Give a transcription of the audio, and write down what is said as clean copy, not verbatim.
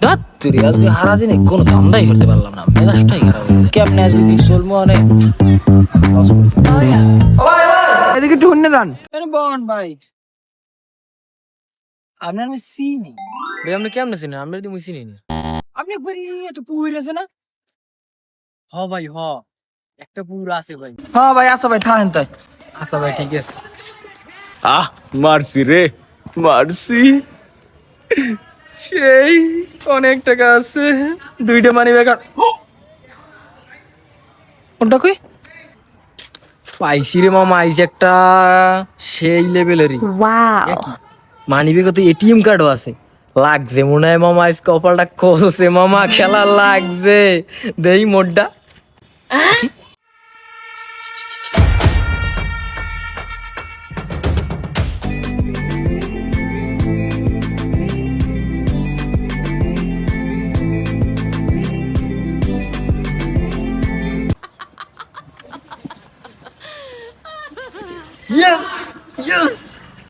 ধাত্তুরি আজকে সারাদিনে কোনো ধান্দাই করতে পারলাম না, মেজাজটাই খারাপ হয়ে গেছে। কেমনে আজকে কি চলবো অনেক এদিকে একটু হন্যে দান। বন ভাই, আপনার আমি চিনি। ভাই আপনি কেমন আছেন? আমরা তো চিনি না। আপনি একবার একটু পুকুর আছে না? হ ভাই হ, একটা পুকুর আছে ভাই। হ্যাঁ ভাই, আসো ভাই, থাকেন তাই। আচ্ছা ভাই ঠিক আছে। মারছি রে, মারছি। সেই অনেক টাকা আছে, দুইটা মানি ব্যাগ। কোনটা কই? পাইছি রে মামা, আইস একটা সেই লেভেলেরই। মানিব্যাগে তো এটিএম কার্ডও আছে। লাগছে মনে হয় মামা, আইস কপালটা খসে মামা, খেলা লাগছে। দেই মোডটা। Yes! Yes!